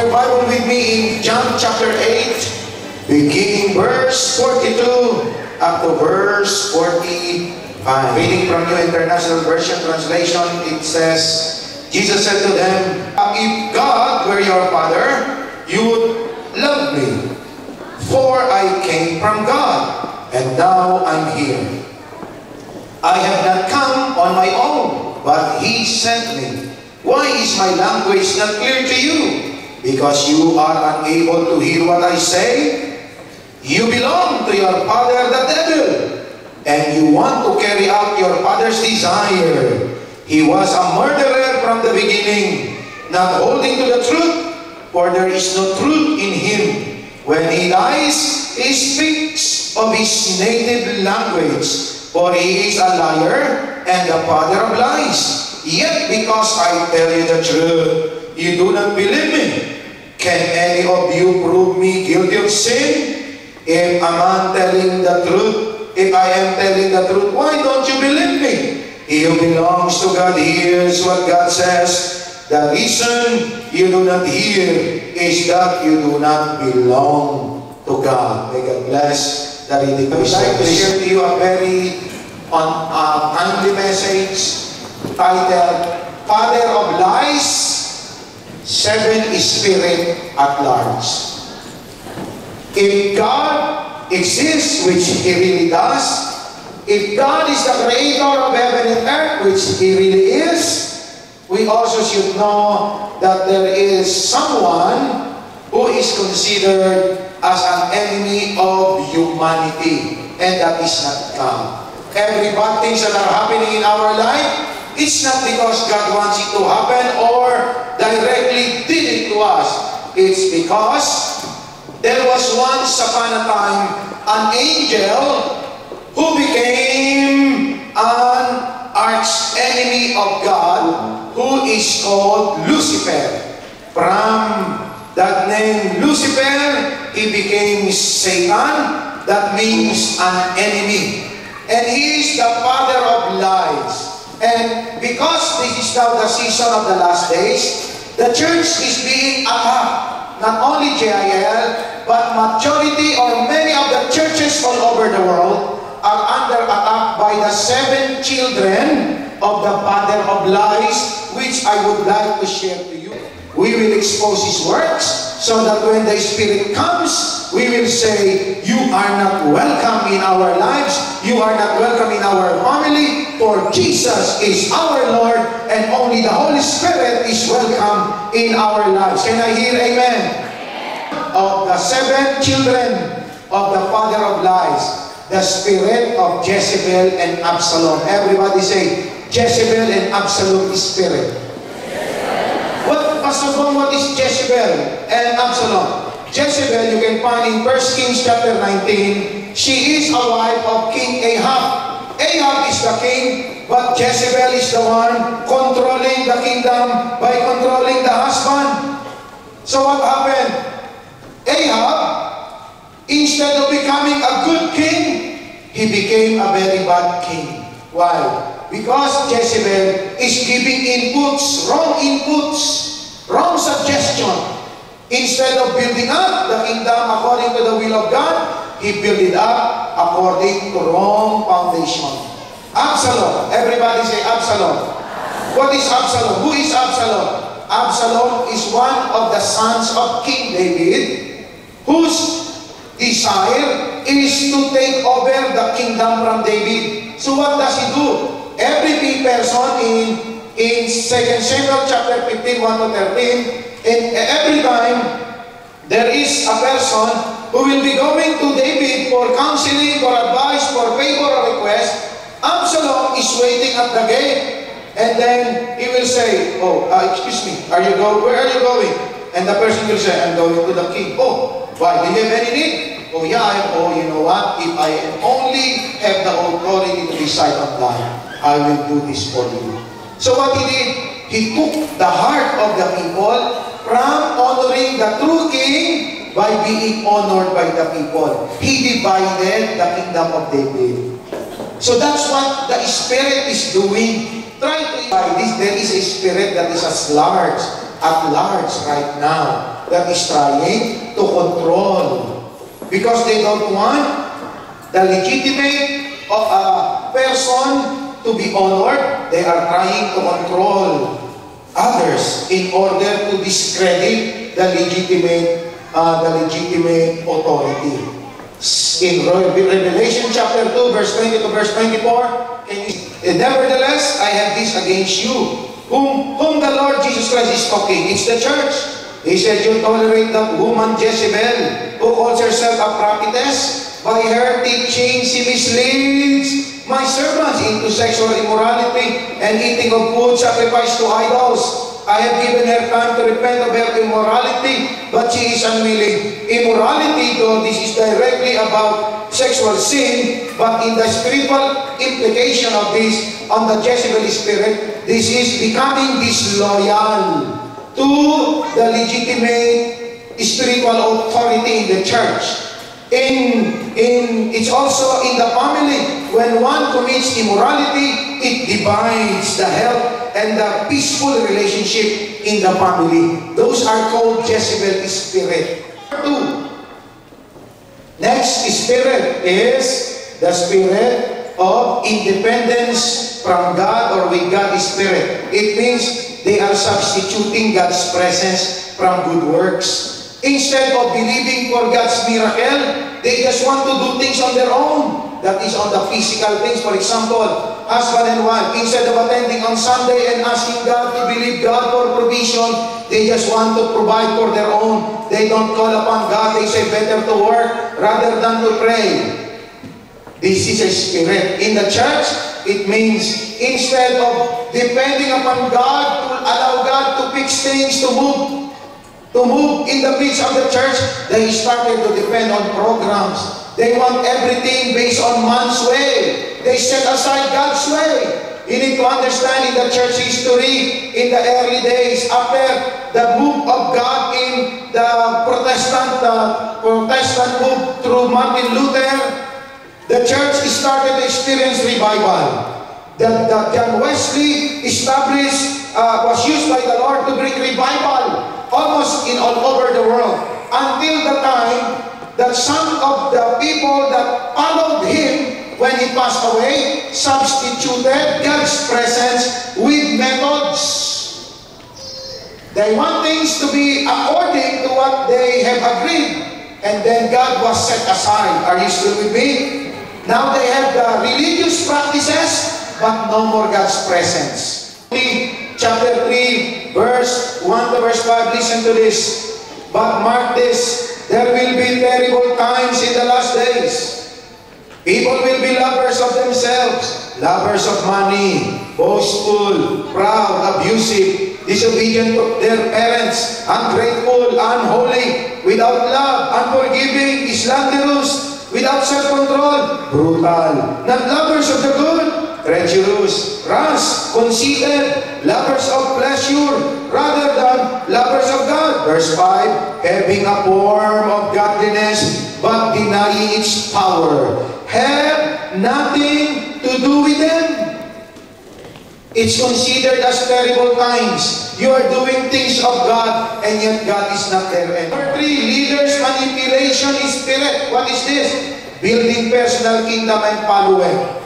your Bible with me in John chapter 8, beginning verse 42 up to verse 45. Reading from New International Version translation, it says, Jesus said to them, if God were your Father, you would love me, for I came from God, and now I'm here. I have not come on my own, but He sent me. Why is my language not clear to you? Because you are unable to hear what I say? You belong to your father the devil, and you want to carry out your father's desire. He was a murderer from the beginning, not holding to the truth, for there is no truth in him. When he lies, he speaks of his native language, for he is a liar and the father of lies. Yet because I tell you the truth, you do not believe me. Can any of you prove me guilty of sin? If a man telling the truth, if I am telling the truth, why don't you believe me? He who belongs to God hears what God says. The reason you do not hear is that you do not belong to God. May God bless the reading. I would like to share to you a very timely message titled, Father of Lies, Seven Spirit at Large. If God exists, which He really does, if God is the creator of heaven and earth, which He really is, we also should know that there is someone who is considered as an enemy of humanity, and that is not God. Every bad things that are happening in our life, it's not because God wants it to happen or directly did it to us. It's because there was once upon a time an angel who became an arch enemy of God, who is called Lucifer. From that name Lucifer, he became Satan. That means an enemy. And he is the father of lies. And because this is now the season of the last days, the church is being attacked. Not only JIL, but majority or many of the churches all over the world are under attack by the seven children of the father of lies, which I would like to share to you. We will expose his works, so that when the Spirit comes, we will say, you are not welcome in our lives, you are not welcome in our family, for Jesus is our Lord, and only the Holy Spirit is welcome in our lives. Can I hear amen? Of the seven children of the father of lies, the spirit of Jezebel and Absalom. Everybody say, Jezebel and Absalom spirit. Pastor Bong, what is Jezebel and Absalom? Jezebel, you can find in 1 Kings chapter 19. She is a wife of King Ahab. Ahab is the king, but Jezebel is the one controlling the kingdom by controlling the husband. So what happened? Ahab, instead of becoming a good king, he became a very bad king. Why? Because Jezebel is giving inputs, wrong suggestion. Instead of building up the kingdom according to the will of God, he built it up according to wrong foundation. Absalom. Everybody say Absalom. What is Absalom? Who is Absalom? Absalom is one of the sons of King David, whose desire is to take over the kingdom from David. So what does he do? Every person in 2 Samuel chapter 15, 1 to 13, and every time there is a person who will be going to David for counseling, for advice, for favor or request, Absalom is waiting at the gate. And then he will say, excuse me, where are you going? And the person will say, I'm going to the king. Oh, why? Do you have any need? Oh, yeah. You know what? If I only have the authority to decide on that, I will do this for you. So what he did, he took the heart of the people from honoring the true king by being honored by the people. He divided the kingdom of David. So that's what the Spirit is doing. Try to divide this. There is a spirit that is as large at large right now that is trying to control. Because they don't want the legitimate of a person to be honored, they are trying to control others in order to discredit the legitimate authority. In Revelation chapter 2, verse 20 to verse 24, nevertheless, I have this against you, whom the Lord Jesus Christ is talking. It's the church. He said, you tolerate that woman Jezebel, who calls herself a prophetess. By her teaching, she misleads my servants into sexual immorality and eating of food sacrificed to idols. I have given her time to repent of her immorality, but she is unwilling. Immorality, though this is directly about sexual sin, but in the spiritual implication of this, on the Jezebel spirit, this is becoming disloyal to the legitimate spiritual authority in the church. It's also in the family. When one commits immorality, it divides the health and the peaceful relationship in the family. Those are called Jezebel spirit. Next spirit is the spirit of independence from God, or with God's spirit. It means they are substituting God's presence from good works. Instead of believing for God's miracle, they just want to do things on their own. That is on the physical things. For example, husband and wife, instead of attending on Sunday and asking God to believe God for provision, they just want to provide for their own. They don't call upon God. They say better to work rather than to pray. This is a spirit. In the church, it means instead of depending upon God to allow God to fix things, to move in the midst of the church, they started to depend on programs. They want everything based on man's way. They set aside God's way. You need to understand in the church history, in the early days, after the move of God in the Protestant move through Martin Luther, the church started to experience revival. John Wesley established, was used by the Lord to bring revival almost in all over the world, until the time that some of the people that followed him when he passed away substituted God's presence with methods. They want things to be according to what they have agreed, and then God was set aside. Are you still with me? Now they have the religious practices, but no more God's presence. Chapter 3, verse 1 to verse 5, listen to this. But mark this, there will be terrible times in the last days. People will be lovers of themselves, lovers of money, boastful, proud, abusive, disobedient to their parents, ungrateful, unholy, without love, unforgiving, slanderous, without self-control, brutal, not lovers of the good, treacherous, rash, conceited, lovers of pleasure rather than lovers of God. Verse 5, having a form of godliness but denying its power. Have nothing to do with them. It's considered as terrible times. You are doing things of God and yet God is not there. Number 3, leaders' manipulation spirit. What is this? Building personal kingdom and following.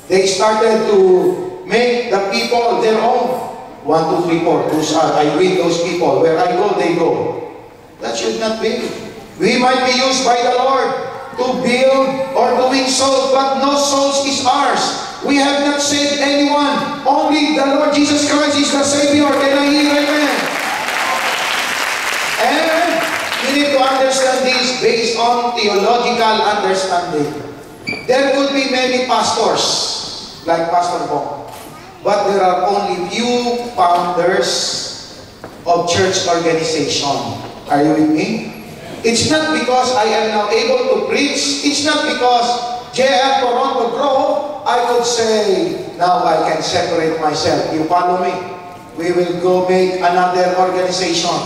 They started to make the people their own. 1, 2, 3, 4. Those are, I read those people. Where I go, they go. That should not be. We might be used by the Lord to build or to win souls, but no souls is ours. We have not saved anyone. Only the Lord Jesus Christ is the Savior. Can I hear amen? And you need to understand this based on theological understanding. There could be many pastors, like Pastor Bong, but there are only few founders of church organization. Are you with me? It's not because I am now able to preach. It's not because JF Toronto Grove, I could say, now I can separate myself. You follow me? We will go make another organization.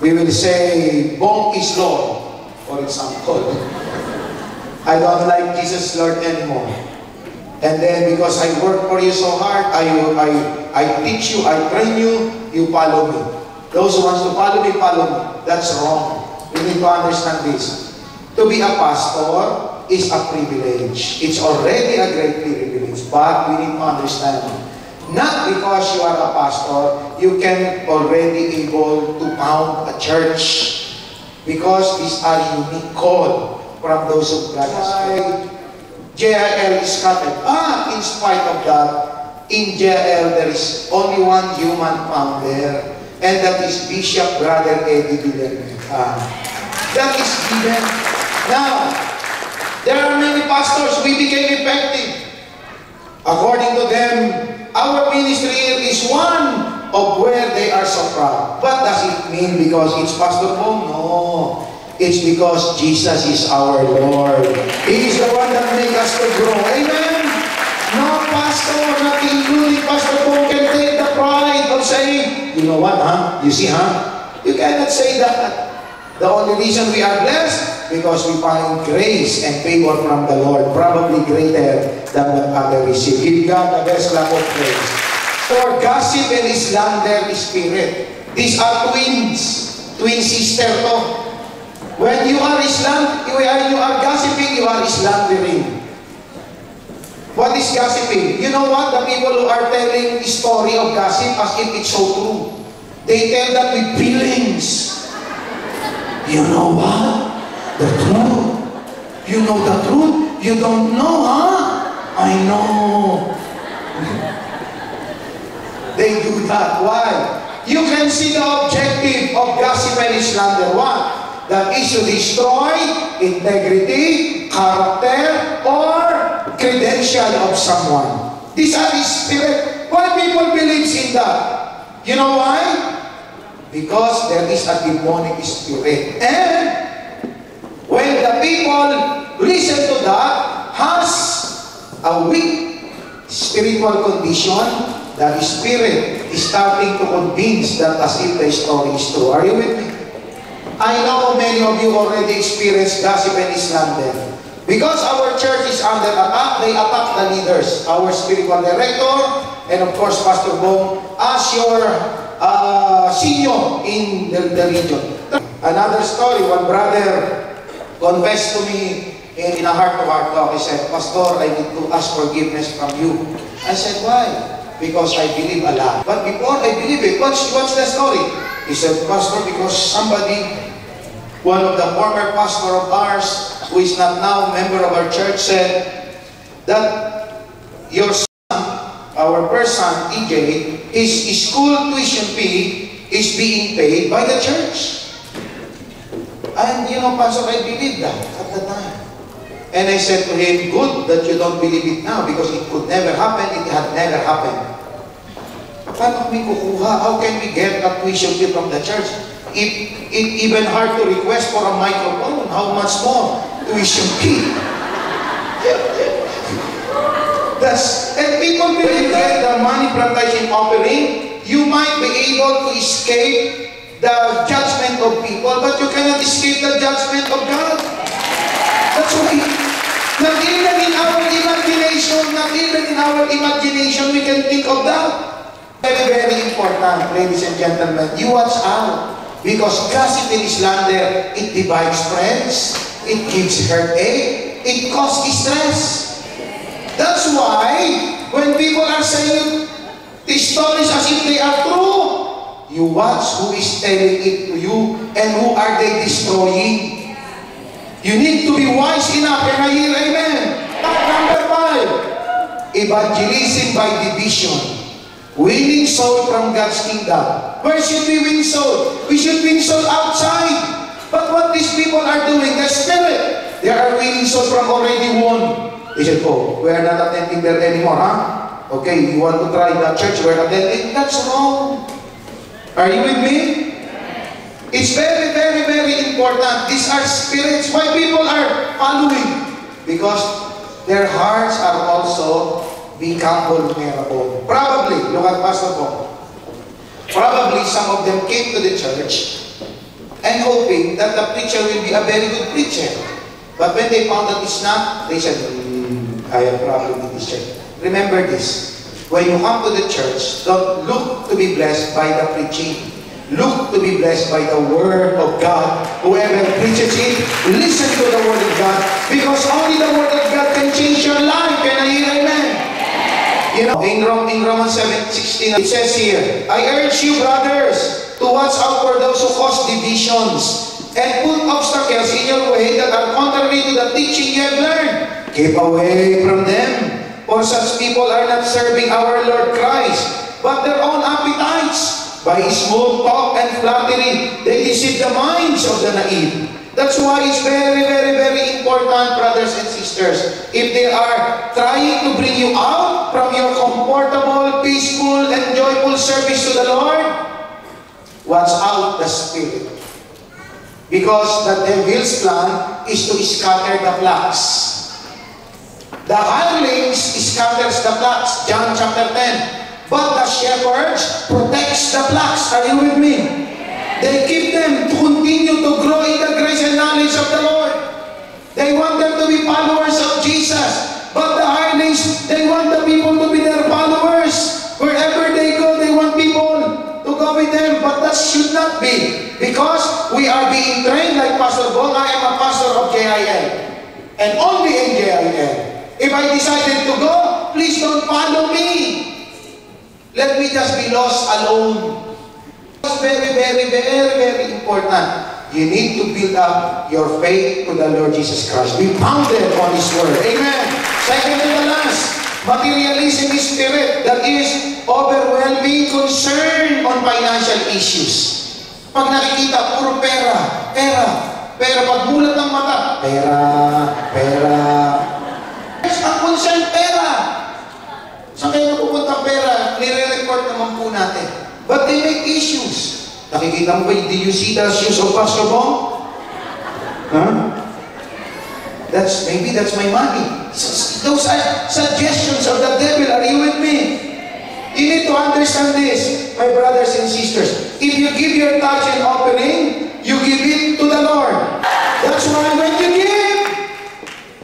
We will say, Bong is Lord, for example. I don't like Jesus Lord anymore. And then because I work for you so hard, I teach you, I train you, you follow me. Those who wants to follow me, follow me. That's wrong. You need to understand this. To be a pastor is a privilege. It's already a great privilege, but we need to understand, not because you are a pastor, you can already able to found a church, because these are unique call from those who God has called. JIL is scattered. In spite of that, in JIL there is only one human found there, and that is Bishop Brother Eddie Villanueva. That is given. Now, there are many pastors, we became effective. According to them, our ministry is one of where they are so proud. What does it mean because it's Pastor Bong? No. It's because Jesus is our Lord. He is the one that makes us to grow. Amen? No pastor, not including Pastor Bong, can take the pride of saying, you know what, You see, You cannot say that. The only reason we are blessed, because we find grace and favor from the Lord, probably greater than what others receive. Give God the best clap of praise. For gossip and slander spirit. These are twins. Twin sister to. When you are gossiping, you are slandering. What is gossiping? You know what? The people who are telling the story of gossip as if it's so true. They tell that with feelings. You know what? The truth. You know the truth? You don't know, I know. They do that. Why? You can see the objective of gossip and slander. What? That is to destroy integrity, character, or credential of someone. These are the spirit. Why people believe in that? You know why? Because there is a demonic spirit. And when the people listen to that, has a weak spiritual condition, the spirit is starting to convince that as if the story is true. Are you with me? I know many of you already experienced gossip and slander. Because our church is under attack, they attack the leaders, our spiritual director, and of course Pastor Bong, as your senior in the region. Another story, one brother confessed to me in a heart-to-heart talk. He said, Pastor, I need to ask forgiveness from you. I said, why? Because I believe a lot. But before I believe it, what's the story? He said, Pastor, because somebody, one of the former pastor of ours, who is not now a member of our church, said that your son, our first son, TJ, his school tuition fee is being paid by the church. And you know, Pastor, I believed that at the time. And I said to him, good that you don't believe it now because it could never happen, it had never happened. Paano kami kukuha? How can we get a tuition fee from the church? It's even hard to request for a microphone. How much more tuition fee? And people believe that the money from tithing offering, you might be able to escape the judgment of people, but you cannot escape the judgment of God. That's why, not even in our imagination, we can think of that. Very, very important, ladies and gentlemen. You watch out. Because gossip and slander, it divides friends, it gives heartache, it causes stress. That's why, when people are saying these stories as if they are true, you watch who is telling it to you and who are they destroying. You need to be wise enough. Can I hear amen? Number 5, evangelism by division. Winning soul from God's kingdom. Where should we win soul? We should win soul outside. But what these people are doing, the spirit, they are winning soul from already won. They said, oh, we are not attending there anymore, Okay, you want to try that church, we're attending? That's wrong. Are you with me? It's very, very, very important. These are spirits. Why people are following? Because their hearts are also become vulnerable. Probably, look at Pastor Paul. Probably some of them came to the church and hoping that the preacher will be a very good preacher. But when they found that it's not, they said, I have a problem with this church. Remember this, when you come to the church, don't look to be blessed by the preaching. look to be blessed by the Word of God. Whoever preaches it, listen to the Word of God, because only the Word of God can change your life. Can I hear amen? You know, in Romans 7:16, it says here, I urge you, brothers, to watch out for those who cause divisions and put obstacles in your way that are contrary to the teaching you have learned. Keep away from them, for such people are not serving our Lord Christ, but their own appetites. By small talk and flattery, they deceive the minds of the naive. That's why it's very, very, very important, brothers and sisters. If they are trying to bring you out from your comfortable, peaceful, and joyful service to the Lord, watch out the spirit. Because the devil's plan is to scatter the flocks. The hirelings scatters the flocks, John chapter 10. But the shepherds protects the flocks. Are you with me? They keep them to continue to grow in the grace and knowledge of the Lord. They want them to be followers of Jesus. But the hirelings, they want the people to be their followers. Wherever they go, they want people to go with them. But that should not be. Because we are being trained like Pastor Bong. I am a pastor of JIL. And only in JIL. If I decided to go, please don't follow me. Let me just be lost alone. It's very, very, very, very important. You need to build up your faith to the Lord Jesus Christ. Be founded on His Word. Amen. Second to the last, materialism is spirit, that is overwhelming concern on financial issues. Pag nakikita, puro pera, pera, pera. Pag mulat ng mata, pera, pera. Ang concern, pera. Saan kayo pupunta pera? Nire-report naman po natin. But they make issues. Nakikita mo ba, do you see the shoes of Pastor Bong? Huh? Maybe that's my money. Those are suggestions of the devil. Are you with me? You need to understand this, my brothers and sisters. If you give your tithe and offering, you give it to the Lord. That's why when you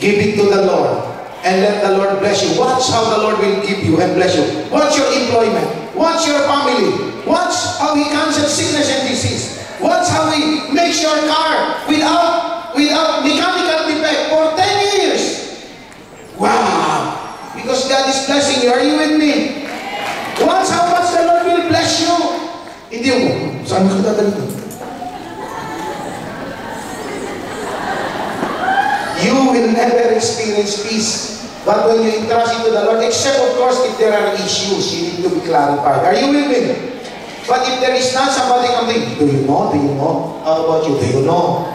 give it to the Lord. And let the Lord bless you. Watch how the Lord will give you and bless you. Watch your employment. Watch your family. Watch how He cancels sickness and disease. Watch how He makes your car without mechanical defect for 10 years. Wow! Because God is blessing you. Are you with me? Watch how much the Lord will bless you. Hindi mo. Saan ka dadalhin? You will never experience peace. But when you entrust into the Lord, except of course if there are issues, you need to be clarified. Are you with me? But if there is not, somebody coming, do you know? Do you know? How about you? Do you know?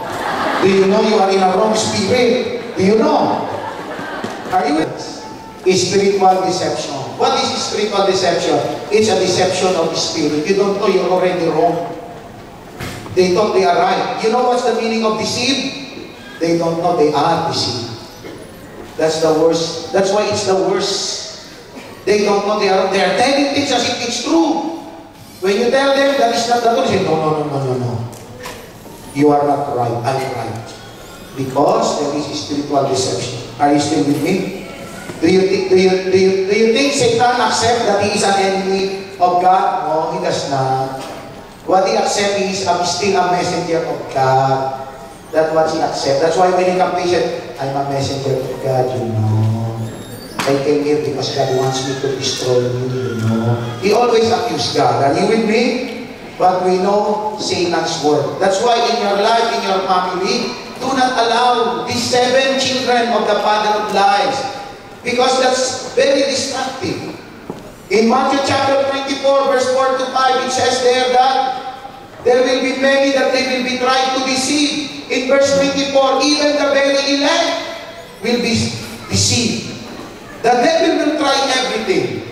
Do you know you are in a wrong spirit? Do you know? Are you with me? Spiritual deception. What is spiritual deception? It's a deception of the spirit. You don't know you're already wrong. They thought they are right. You know what's the meaning of deceive? They don't know they are deceived. That's the worst. That's why it's the worst. They don't know they are telling things as if it's true. When you tell them that is not the truth, they say, no. You are not right. I'm right. Because there is spiritual deception. Are you still with me? Do you think Satan accepts that he is an enemy of God? No, he does not. What he accepts is I'm still a messenger of God. That's what he accepts. That's why when he comes, he said, I'm a messenger of God, you know. I came here because God wants me to destroy you, you know. He always accused God. Are you with me? But we know Satan's word. That's why in your life, in your family, do not allow these 7 children of the father of lies. Because that's very destructive. In Matthew chapter 24, verse 4 to 5, it says there that there will be many that they will be trying to deceive. In verse 24, even the very elect will be deceived. The devil will try everything.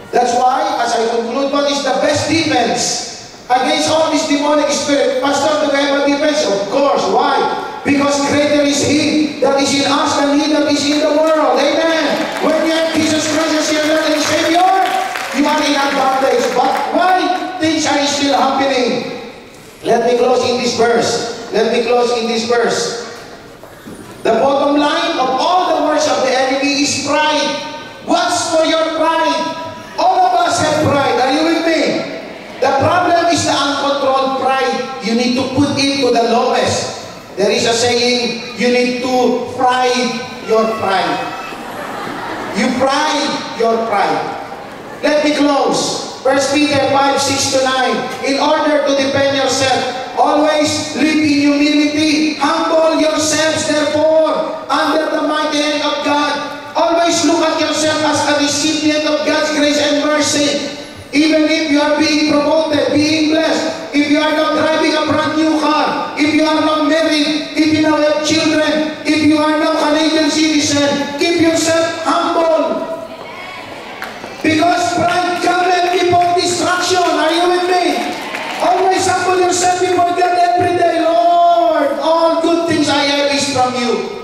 That's why, as I conclude, what is the best defense against all this demonic spirit? Pastor, do we have a defense? Of course. Why? Because greater is He that is in us than he that is in the world. Amen. When you have Jesus Christ as your Lord and Savior, you are in advantage. But why things are still happening? Let me close in this verse. The bottom line of all the works of the enemy is pride. What's for your pride? All of us have pride. Are you with me? The problem is the uncontrolled stooping to the lowest. There is a saying, you need to pride your pride. You pride your pride. Let me close. 1 Peter 5, 6 to 9. In order to defend yourself, always live in humility. Humble yourselves, therefore, under the mighty hand of God. Always look at yourself as a recipient of God's grace and mercy. Even if you are being promoted, being blessed, if you are not driving a brand new car, if you are not married, if you now have children, if you are not Canadian citizen, keep yourself humble. Because pride cometh before destruction. Are you with me? Always humble yourself before God every day. Lord, all good things I have is from you.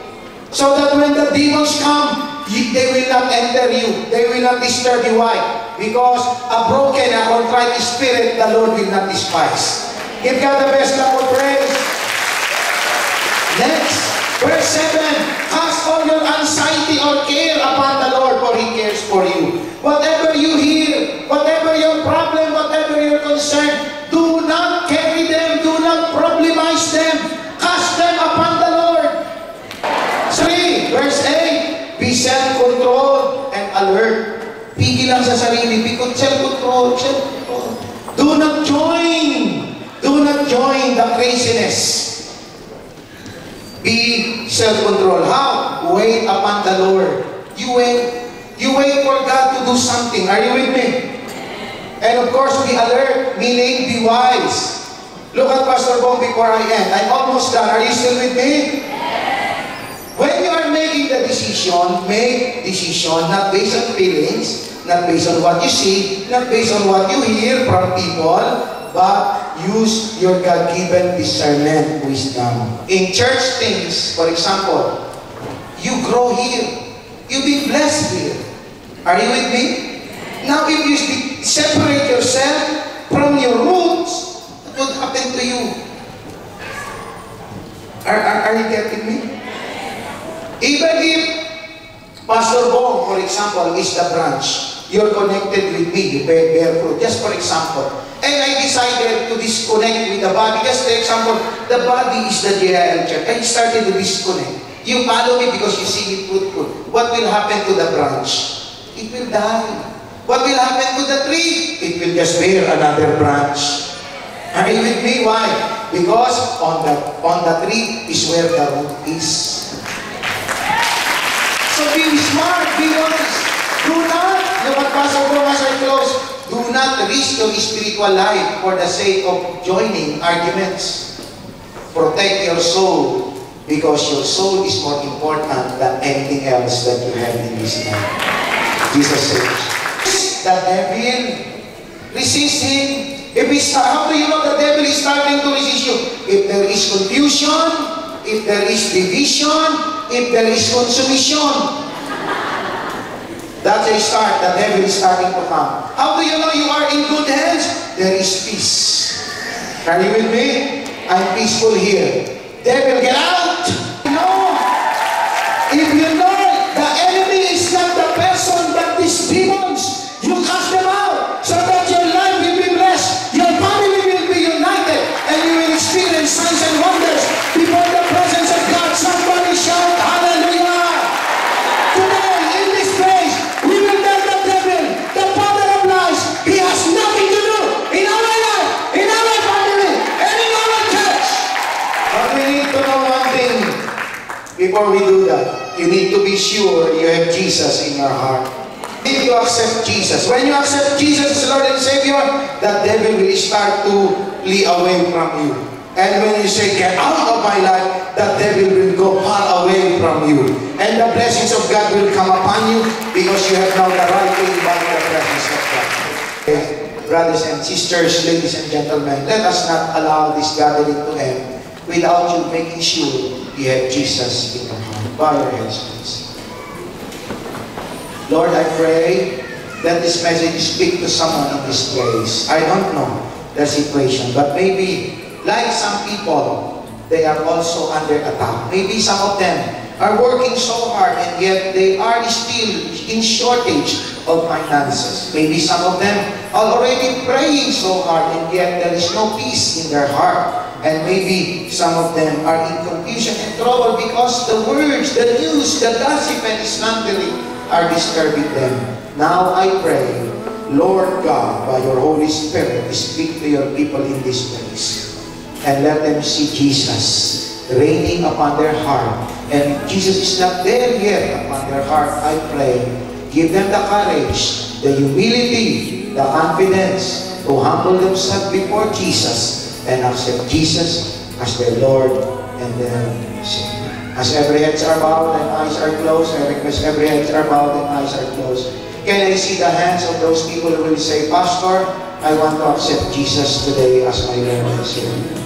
So that when the demons come, they will not enter you. They will not disturb you. Why? Because a broken and contrite spirit, the Lord will not despise. Give God the best clap of praise. Next, verse 7. Cast all your anxiety or care upon the Lord, for He cares for you. Whatever you hear, whatever your problem, whatever your concern, do not carry them, do not problemize them. Cast them upon the Lord. 3, verse 8. Be self-controlled and alert. Pigil lang sa sarili. Be self-controlled, self-controlled. Do not join the craziness. Be self-controlled. How? Wait upon the Lord. You wait. You wait for God to do something. Are you with me? And of course, be alert, meaning be wise. Look at Pastor Bong before I end. I'm almost done. Are you still with me? When you are making the decision, make decision not based on feelings, not based on what you see, not based on what you hear from people, but use your God-given discernment, wisdom. In church things, for example, you grow here. You've been blessed here. Are you with me? Now, if you separate yourself from your roots, what would happen to you? Are you getting me? Even if Pastor Bong, for example, is the branch, you're connected with me, you bear fruit. Just for example. And I decided to disconnect with the body. Just for example, the body is the JIL church. I started to disconnect. You follow me because you see me fruitful. What will happen to the branch? It will die. What will happen to the tree? It will just bear another branch. Are you with me? Why? Because on the tree is where the root is. So be smart, be honest. Do not, look at Pastor Bong as I close, do not risk your spiritual life for the sake of joining arguments. Protect your soul, because your soul is more important than anything else that you have in this life. Jesus says, the devil, resist him. How do you know the devil is starting to resist you? If there is confusion, if there is division, if there is consummation, that's a start. The devil is starting to come. How do you know you are in good hands? There is peace. Are you with me? I'm peaceful here. Devil, get out! No! If you know the enemy is not the person but these demons, you cast them out so that your life will be blessed, your family will be united, and you will experience signs and wonders before the presence of God. Somebody shout hallelujah! Today, in this place, we will tell the devil, the father of lies, he has nothing to do in our life, in our family, and in our church. But we need to know one thing before we do that. You need to be sure you have Jesus in your heart. If you accept Jesus, when you accept Jesus as Lord and Savior, the devil will start to flee away from you. And when you say, get out of my life, the devil will go far away from you. And the blessings of God will come upon you because you have now the right to invite the presence of God. Okay. Brothers and sisters, ladies and gentlemen, let us not allow this gathering to end without you making sure you have Jesus in your heart. Bow your heads, please. Lord, I pray that this message speak to someone in this place. I don't know the situation, but maybe like some people, they are also under attack. Maybe some of them are working so hard and yet they are still in shortage of finances. Maybe some of them are already praying so hard and yet there is no peace in their heart. And maybe some of them are in confusion and trouble because the words, the news, the gossip and slandering are disturbing them. Now I pray, Lord God, by your Holy Spirit, speak to your people in this place. And let them see Jesus reigning upon their heart. And if Jesus is not there yet upon their heart, I pray, give them the courage, the humility, the confidence to humble themselves before Jesus and accept Jesus as their Lord and their Savior. As every heads are bowed and eyes are closed, I request every heads are bowed and eyes are closed. Can I see the hands of those people who will say, Pastor, I want to accept Jesus today as my Lord and Savior?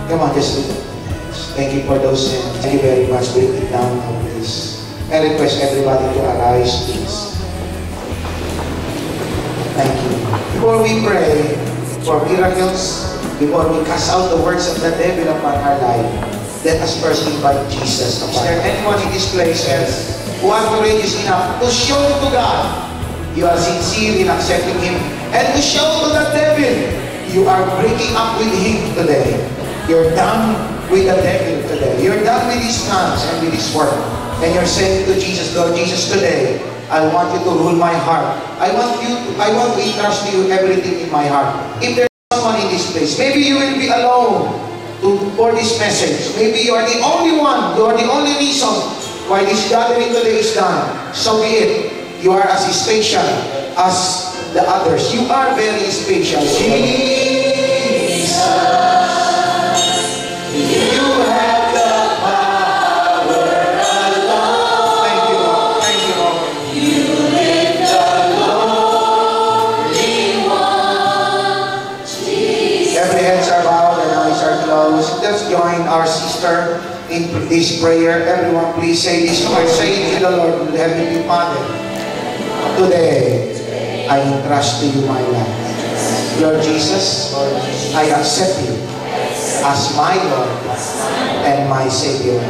Come on, just lift up the hands. Thank you for those hands. Thank you very much. Bring it down now, please. I request everybody to arise, please. Thank you. Before we pray for miracles, before we cast out the works of the devil upon our life, let us first invite Jesus. Is there anyone in this place who are courageous enough to show to God you are sincere in accepting Him, and to show to the devil you are breaking up with him today? You're done with the devil today. You're done with his plans and with his work. And you're saying to Jesus, Lord Jesus, today, I want you to rule my heart. I want to entrust to you everything in my heart. If there's someone in this place, maybe you will be alone for this message. Maybe you are the only one, you are the only reason why this gathering today is done. So be it. You are as special as the others. You are very special. Jesus, you have the power alone. Thank you, Lord. Thank you, Lord. You live the lonely one, Jesus. Every heads are bowed and eyes are closed. Let's join our sister in this prayer. Everyone, please say this prayer. Say it to the Lord, Heavenly Father. Today, I entrust to you my life. Lord Jesus, I accept you as my Lord and my Savior.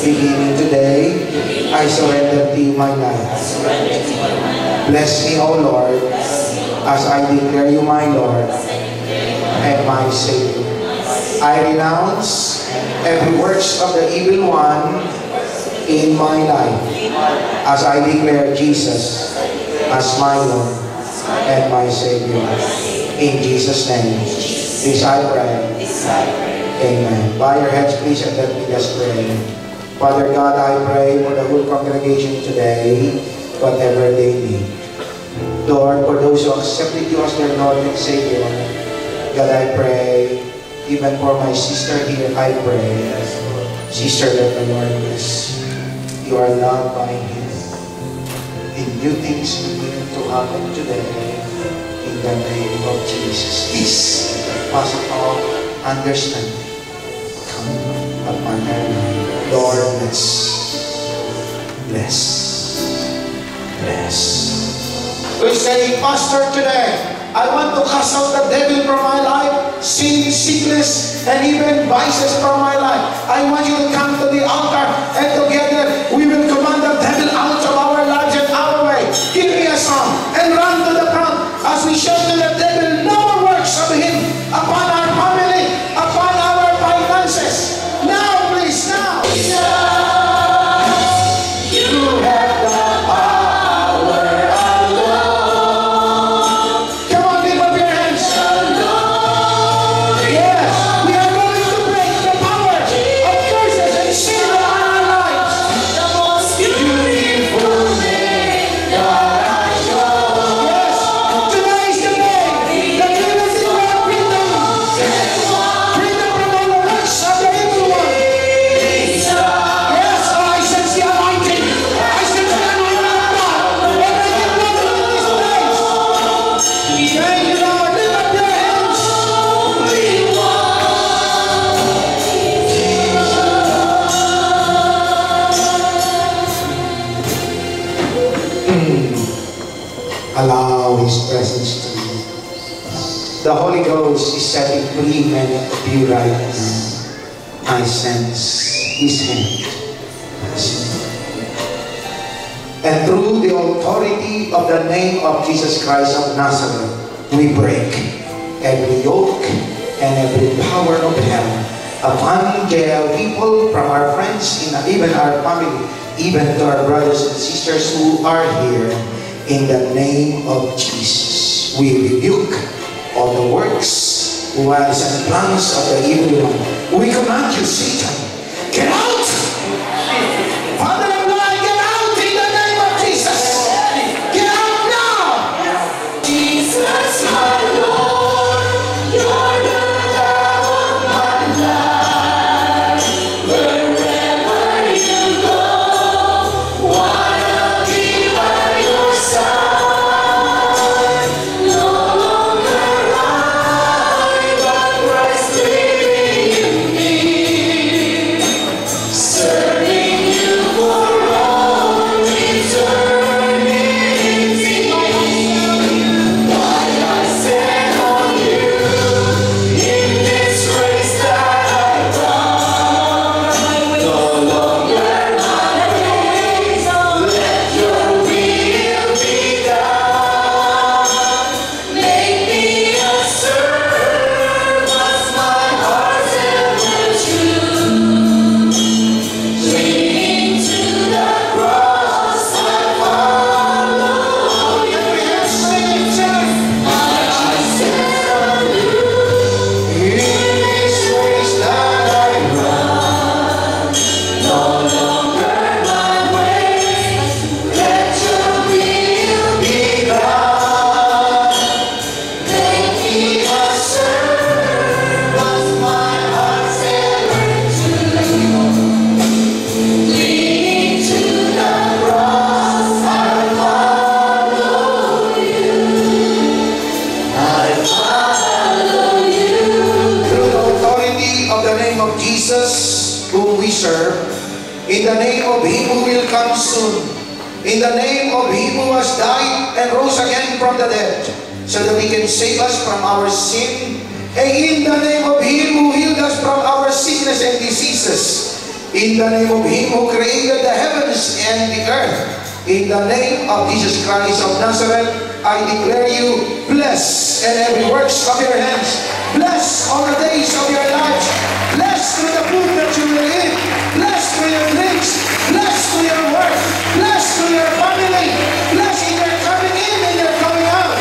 Beginning today, I surrender to you my life. Bless me, O Lord, as I declare you my Lord and my Savior. I renounce every works of the evil one in my life as I declare Jesus as my Lord and my Savior. In Jesus' name, this I pray. Amen. Bow your heads, please, and let me just pray. Father God, I pray for the whole congregation today, whatever they need. Lord, for those who accepted you as their Lord and Savior, God, I pray, even for my sister here, I pray, sister, let the Lord bless you. You are loved by Him. And new things begin to happen today in the name of Jesus. Peace, possible understanding come upon her life. Lord, bless. We say, Pastor, today, I want to cast out the devil from my life, sin, sickness, and even vices from my life. I want you to come to the altar, and together we will command the devil out of our lives and our way. Give me a song and run to the front as we shout to the devil, no more works of him upon our family, upon our finances. Now, please, now. You have the power alone. Come on, lift up your hands. Yes, we are going to break the power of curses and sin in our lives. The most beautiful name that I know. Yes, today is the day that we will see our freedom. Freedom from all the works of the evil one. Yes, I sense the anointing. I sense the anointing of God. And I can walk into this place. Thank you, Lord. Lift up your hands. Allow His presence to you. The Holy Ghost is setting free many of you right now. I sense His hand. And through the authority of the name of Jesus Christ of Nazareth, we break every yoke, and every power of hell upon JL people, from our friends, and even our family, even to our brothers and sisters who are here. In the name of Jesus, we rebuke all the works, wiles, and plans of the evil one. We command you, Satan, get out! Father of light, get out in the name of Jesus! Get out now! Jesus, my Lord, you're the love of my life. Wherever you go, wanna be by your side. No longer I, but Christ living in me. Serving you for all eternity. My eyes set on you in this race that I run. No longer my ways, let your will be done. Make me a servant, my heart's ever true. Clinging to the cross, I follow you. My eyes set on you. In this race that I run, no longer my ways, let your will be done. Make me a servant, my heart's ever true. Leading to the cross, I follow you. I follow you. Through the authority of the name of Jesus, whom we serve, in the name of Him who will come soon, in the name of Him who has died and rose again from the dead, so that He can save us from our sin, and in the name of Him who healed us from our sickness and diseases, in the name of Him who created the heavens and the earth, in the name of Jesus Christ of Nazareth, I declare you blessed, and every works of your hands, blessed all the days of your lives, blessed through the food that you will eat, blessed through your drinks, blessed through your work, blessed through your family, blessed in your coming in and your coming out.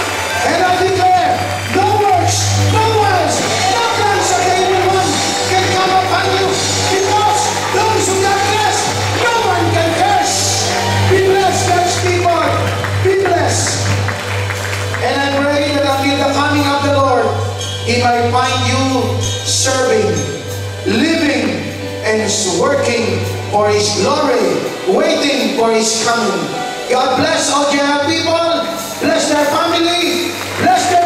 And I declare, no works, no wiles, no plans of the evil one can come upon you, because those who got blessed, no one can curse. Be blessed, God's people. Be blessed. And I pray that until the coming of the Lord, He might find you serving, living, and working for His glory, waiting for His coming. God bless all your people. Bless their family. Bless their